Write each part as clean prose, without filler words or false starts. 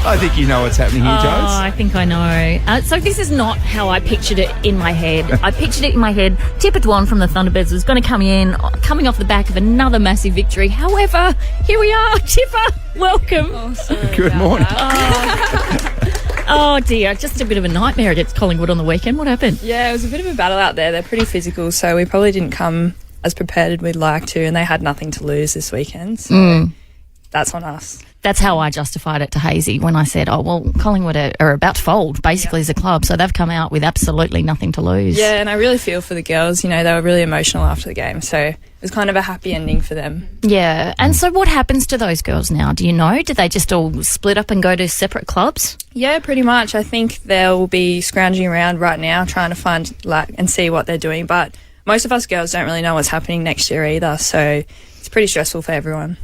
I think you know what's happening here, Jones. I think I know. So this is not how I pictured it in my head. I pictured it in my head. Tipper Dwan from the Thunderbirds was going to come in, coming off the back of another massive victory. However, here we are. Tipper, welcome. Good morning. Oh, dear. Just a bit of a nightmare against Collingwood on the weekend. What happened? Yeah, it was a bit of a battle out there. They're pretty physical, so we probably didn't come as prepared as we'd like to, and they had nothing to lose this weekend, so that's on us. That's how I justified it to Hazy when I said, oh, well, Collingwood are about to fold, basically, as a club, so they've come out with absolutely nothing to lose. Yeah, and I really feel for the girls. You know, they were really emotional after the game, so it was kind of a happy ending for them. Yeah, and so what happens to those girls now? Do you know? Do they just all split up and go to separate clubs? Yeah, pretty much. I think they'll be scrounging around right now trying to find and see what they're doing, but most of us girls don't really know what's happening next year either, so it's pretty stressful for everyone.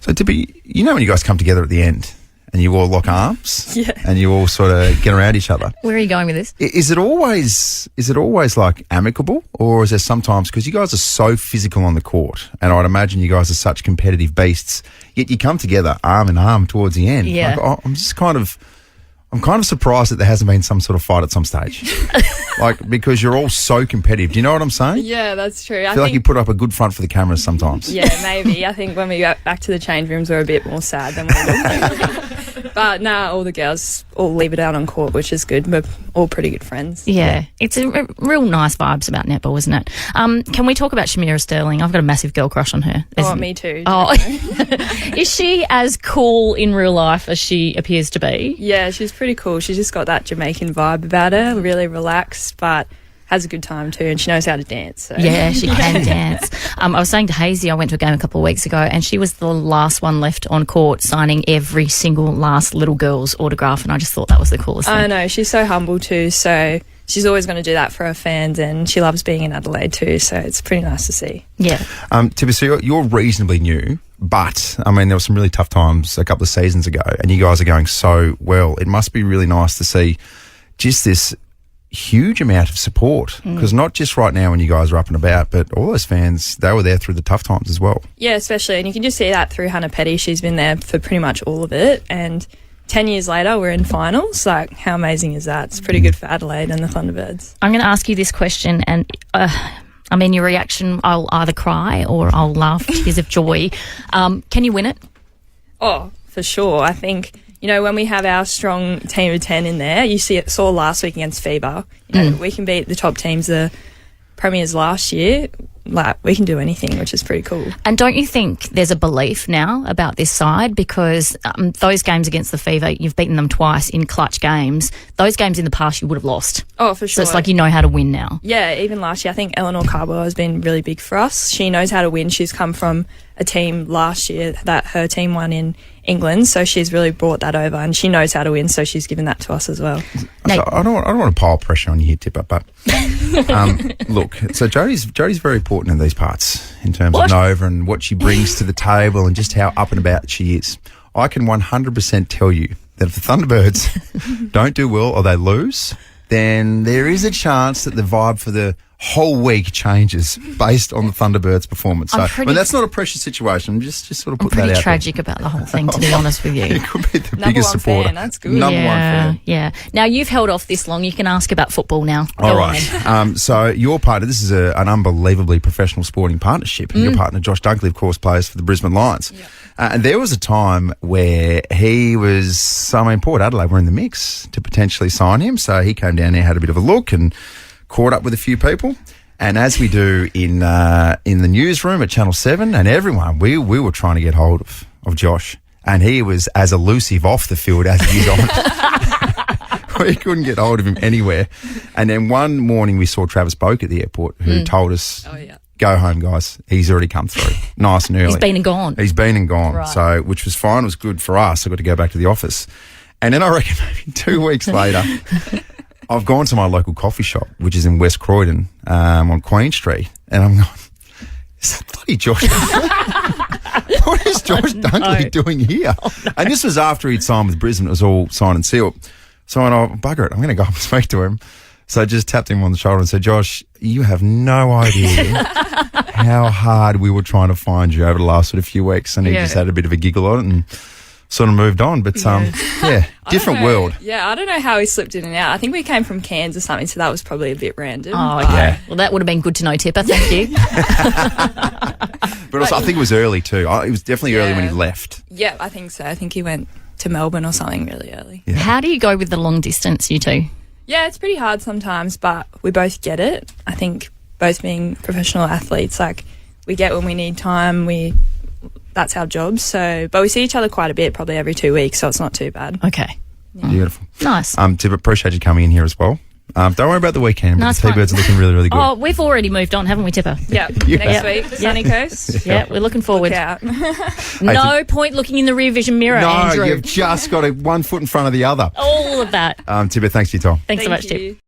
So, Tippy, you know when you guys come together at the end and you all lock arms and you all sort of get around each other? Where are you going with this? Is it always like amicable, or is there sometimes, because you guys are so physical on the court, and I'd imagine you guys are such competitive beasts, yet you come together arm in arm towards the end? Yeah. Like, I'm kind of surprised that there hasn't been some sort of fight at some stage. Because you're all so competitive. Do you know what I'm saying? Yeah, that's true. I feel like you put up a good front for the cameras sometimes. Yeah, maybe. I think when we got back to the change rooms, we're a bit more sad than we were. But now all the girls all leave it out on court, which is good. We're all pretty good friends. Yeah. It's a real nice vibes about netball, isn't it? Can we talk about Shamira Sterling? I've got a massive girl crush on her. Me too. Oh, is she as cool in real life as she appears to be? Yeah, she's pretty cool. She's just got that Jamaican vibe about her, really relaxed, but has a good time too, and she knows how to dance. So. Yeah, she can dance. I was saying to Hazy, I went to a game a couple of weeks ago, and she was the last one left on court signing every single last little girl's autograph, and I just thought that was the coolest thing. I know, she's so humble too, so she's always going to do that for her fans, and she loves being in Adelaide too, so it's pretty nice to see. Yeah. Tippy, so you're reasonably new, but, I mean, there were some really tough times a couple of seasons ago, and you guys are going so well. It must be really nice to see just this huge amount of support, because not just right now when you guys are up and about, but all those fans, they were there through the tough times as well. Yeah, especially, and you can just see that through Hannah Petty. She's been there for pretty much all of it, and 10 years later we're in finals. Like, how amazing is that? It's pretty good for Adelaide and the Thunderbirds. I'm going to ask you this question, and I mean, your reaction, I'll either cry or I'll laugh tears of joy. Can you win it? Oh, for sure. I think, you know, when we have our strong team of 10 in there, saw last week against FIBA, you know, we can beat the top teams, the premiers last year. Like, we can do anything, which is pretty cool. And don't you think there's a belief now about this side? Because those games against the Fever, you've beaten them twice in clutch games. Those games in the past you would have lost. Oh, for sure. So it's like you know how to win now. Yeah, even last year, I think Eleanor Carbwell has been really big for us. She knows how to win. She's come from a team last year that her team won in England, so she's really brought that over, and she knows how to win, so she's given that to us as well. So I don't want to pile pressure on you here, Tipper, but look, so Jodie's very important in these parts in terms of Nova and what she brings to the table and just how up and about she is. I can 100% tell you that if the Thunderbirds don't do well or they lose, then there is a chance that the vibe for the whole week changes based on the Thunderbirds' performance. So, that's not a pressure situation. Just sort of put that out. I'm pretty tragic about the whole thing, to be honest with you. It could be the biggest supporter. Fan, that's good. Number one fan. Yeah. Now, you've held off this long. You can ask about football now. All right. So your partner, this is an unbelievably professional sporting partnership. And your partner, Josh Dunkley, of course, plays for the Brisbane Lions. Yep. And there was a time where Port Adelaide were in the mix to potentially sign him. So he came down there, had a bit of a look and caught up with a few people. And as we do in the newsroom at Channel 7 and everyone, we were trying to get hold of Josh. And he was as elusive off the field as he is on. We couldn't get hold of him anywhere. And then one morning we saw Travis Boak at the airport, who told us, go home, guys. He's already come through nice and early. He's been and gone. He's been and gone. Right. So, which was fine. It was good for us. I got to go back to the office. And then I reckon maybe 2 weeks later, I've gone to my local coffee shop, which is in West Croydon, on Queen Street, and I'm going, is that bloody Josh Dunkley? What is Josh Dunkley doing here? Oh, no. And this was after he'd signed with Brisbane. It was all signed and sealed. So I went, bugger it, I'm going to go up and speak to him. So I just tapped him on the shoulder and said, Josh, you have no idea how hard we were trying to find you over the last sort of few weeks. And he just had a bit of a giggle on it and sort of moved on. But yeah, I different don't know. world. Yeah, I don't know how he slipped in and out. I think we came from Cairns or something, so that was probably a bit random. Oh, But- okay. Yeah. Well, that would have been good to know, Tipper. Thank you. But also, I think it was early too. It was definitely early when he Yeah. left. Yeah, I think so. I think he went to Melbourne or something really early. Yeah. How do you go with the long distance, you two? Yeah, it's pretty hard sometimes, but we both get it. I think both being professional athletes, like we get when we need time. That's our job. So, but we see each other quite a bit, probably every 2 weeks, so it's not too bad. Okay. Beautiful. Nice. Tip, appreciate you coming in here as well. Don't worry about the weekend, but Nice the T-Birds are looking really, really good. Oh, we've already moved on, haven't we, Tipper? Yeah, Yeah. next week, the sunny coast. Yeah, we're looking forward. Yeah. No point looking in the rear vision mirror, no, Andrew. you've just got one foot in front of the other. All of that. Tibber, thanks for your time. Thanks so Thank much, Tip. you.